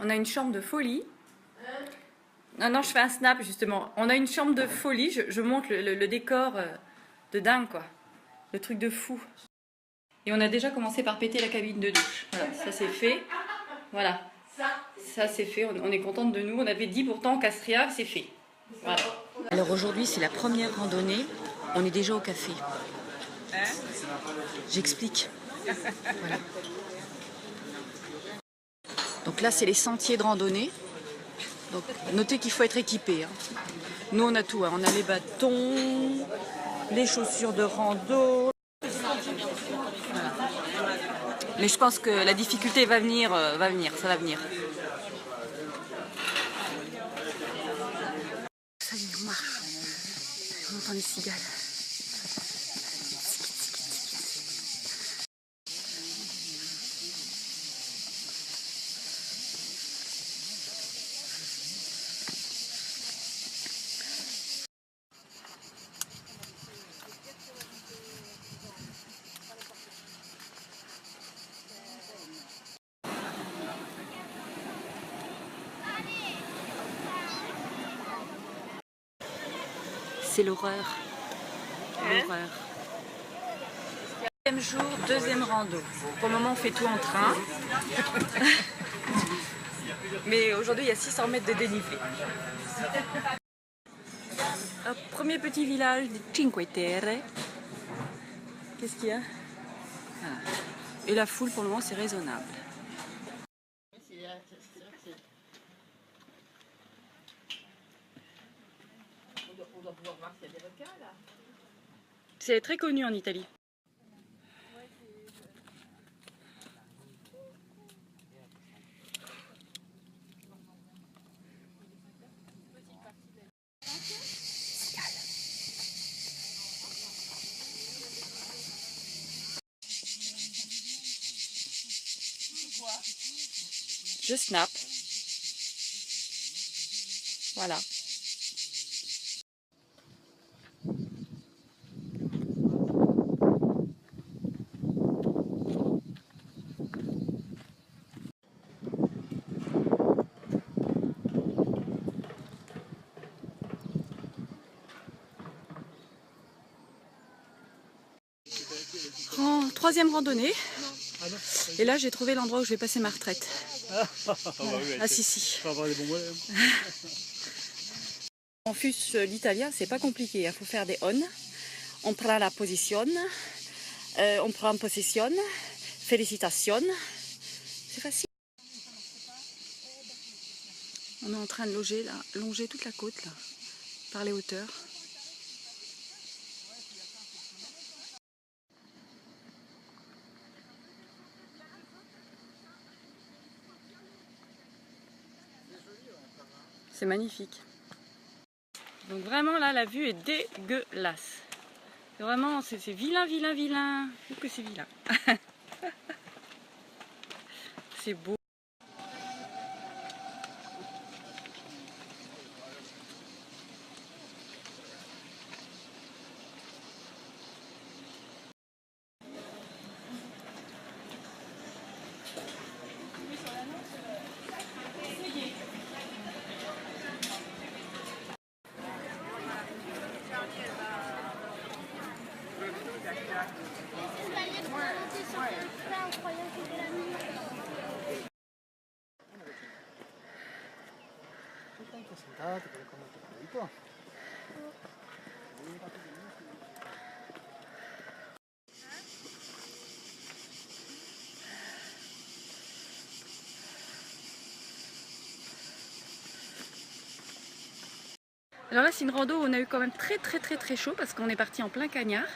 On a une chambre de folie. Non, je fais un snap justement. On a une chambre de folie. Je montre le décor de dingue, quoi. Le truc de fou. Et on a déjà commencé par péter la cabine de douche. Voilà, ça c'est fait. Voilà. Ça c'est fait. On est contente de nous. On avait dit pourtant Castria, c'est fait. Voilà. Alors aujourd'hui, c'est la première randonnée. On est déjà au café. J'explique. Voilà. Donc là, c'est les sentiers de randonnée. Donc notez qu'il faut être équipé. Hein. Nous, on a tout. Hein. On a les bâtons, les chaussures de rando. Voilà. Mais je pense que la difficulté ça va venir. Ça y est, on marche. On entend les cigales. C'est l'horreur. L'horreur. Deuxième jour, deuxième rando. Pour le moment, on fait tout en train. Mais aujourd'hui, il y a 600 mètres de dénivelé. Un premier petit village de Cinque Terre. Qu'est-ce qu'il y a? Voilà. Et la foule, pour le moment, c'est raisonnable. On doit pouvoir voir s'il y a des requins là. C'est très connu en Italie. Je snap. Voilà. Troisième randonnée. Et là, j'ai trouvé l'endroit où je vais passer ma retraite. Ah si. En fus l'italien, c'est pas compliqué. Il faut faire des on prend la position, on prend possession, félicitations. C'est facile. On est en train de longer toute la côte là, par les hauteurs. C'est magnifique. Donc vraiment là, la vue est dégueulasse. Vraiment, c'est vilain. Où que c'est vilain. C'est beau. Alors là, c'est une rando où on a eu quand même très chaud parce qu'on est parti en plein cagnard.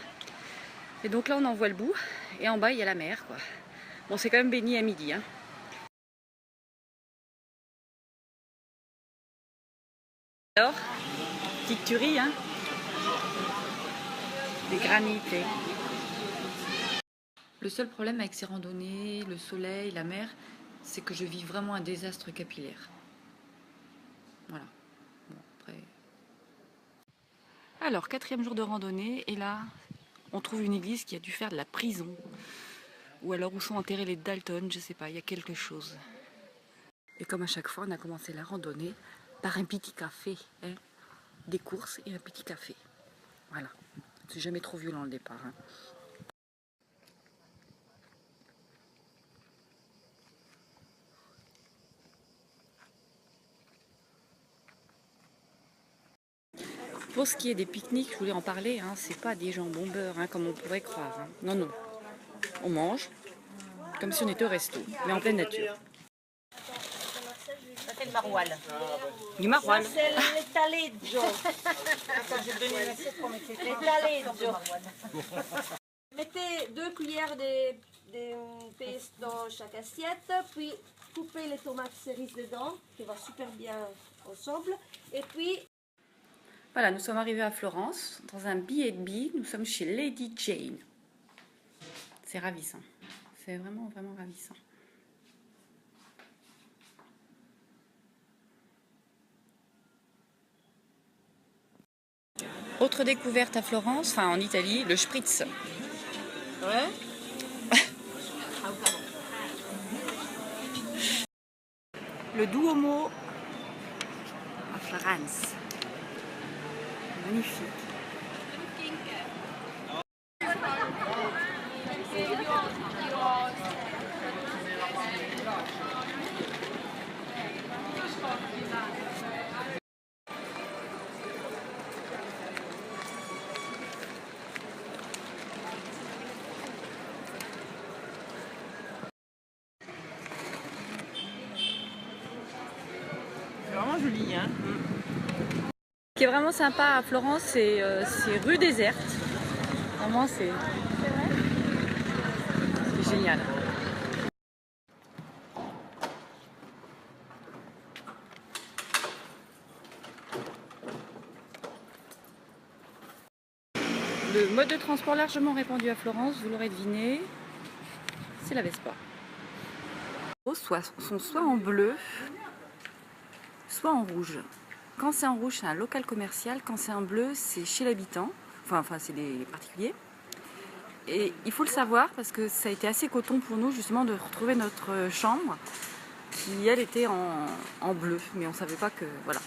Et donc là, on en voit le bout. Et en bas, il y a la mer, quoi. Bon, c'est quand même béni à midi, hein. Alors, petite tuerie, hein. Des granités. Le seul problème avec ces randonnées, le soleil, la mer, c'est que je vis vraiment un désastre capillaire. Voilà. Bon, après... Alors, quatrième jour de randonnée, et là, on trouve une église qui a dû faire de la prison. Ou alors où sont enterrés les Dalton, je sais pas, il y a quelque chose. Et comme à chaque fois, on a commencé la randonnée par un petit café. Hein. Des courses et un petit café. Voilà. C'est jamais trop violent le départ. Hein. Pour ce qui est des pique-niques, je voulais en parler, hein, c'est pas des jambons beurre, hein, comme on pourrait croire. Hein. Non, non. On mange comme si on était au resto, mais en pleine nature. Ça c'est le maroilles. Du maroilles. C'est l'étaleggio. Attends, j'ai donné une assiette pour mettre l'étaleggio. Mettez 2 cuillères de pesto dans chaque assiette, puis coupez les tomates cerises dedans, qui va super bien ensemble. Et puis... Voilà, nous sommes arrivés à Florence, dans un B&B, nous sommes chez Lady Jane. C'est ravissant, c'est vraiment, vraiment ravissant. Autre découverte à Florence, enfin en Italie, le spritz. Ouais. Le Duomo à Florence. Magnifique. C'est vraiment joli, hein. Ce qui est vraiment sympa à Florence, c'est rue déserte. Vraiment, c'est génial. Le mode de transport largement répandu à Florence, vous l'aurez deviné, c'est la Vespa. Sont soit en bleu, soit en rouge. Quand c'est en rouge, c'est un local commercial. Quand c'est en bleu, c'est chez l'habitant. Enfin, c'est des particuliers. Et il faut le savoir parce que ça a été assez coton pour nous justement de retrouver notre chambre qui, elle, était en bleu. Mais on ne savait pas que... Voilà.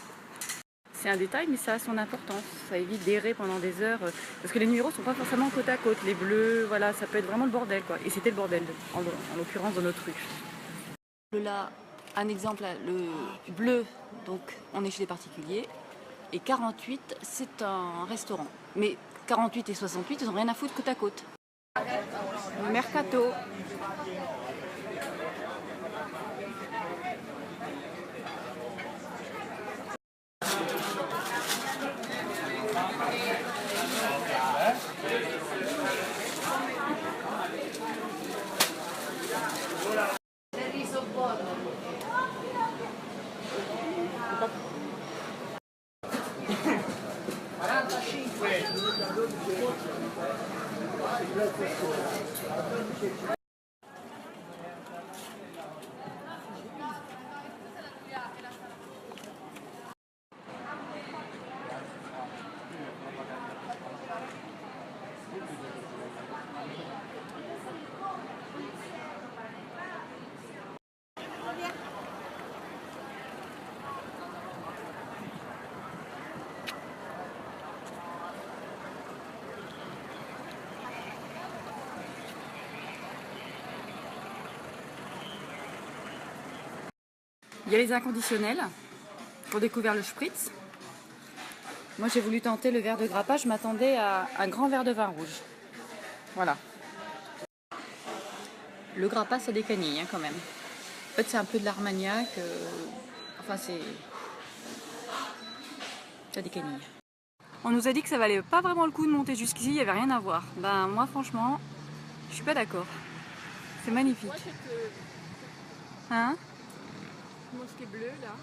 C'est un détail, mais ça a son importance. Ça évite d'errer pendant des heures. Parce que les numéros ne sont pas forcément côte à côte. Les bleus, voilà, ça peut être vraiment le bordel, quoi. Et c'était le bordel, en l'occurrence, dans notre rue. Là, un exemple, le bleu, donc on est chez les particuliers. Et 48, c'est un restaurant. Mais 48 et 68, ils n'ont rien à foutre côte à côte. Le mercato. Il y a les inconditionnels pour découvrir le spritz. Moi j'ai voulu tenter le verre de grappa, je m'attendais à un grand verre de vin rouge. Voilà. Le grappa ça décanille quand même. En fait c'est un peu de l'armagnac. Enfin c'est... Ça décanille. On nous a dit que ça valait pas vraiment le coup de monter jusqu'ici, il n'y avait rien à voir. Ben moi franchement, je suis pas d'accord. C'est magnifique. Moi, Hein? mosquée bleue là.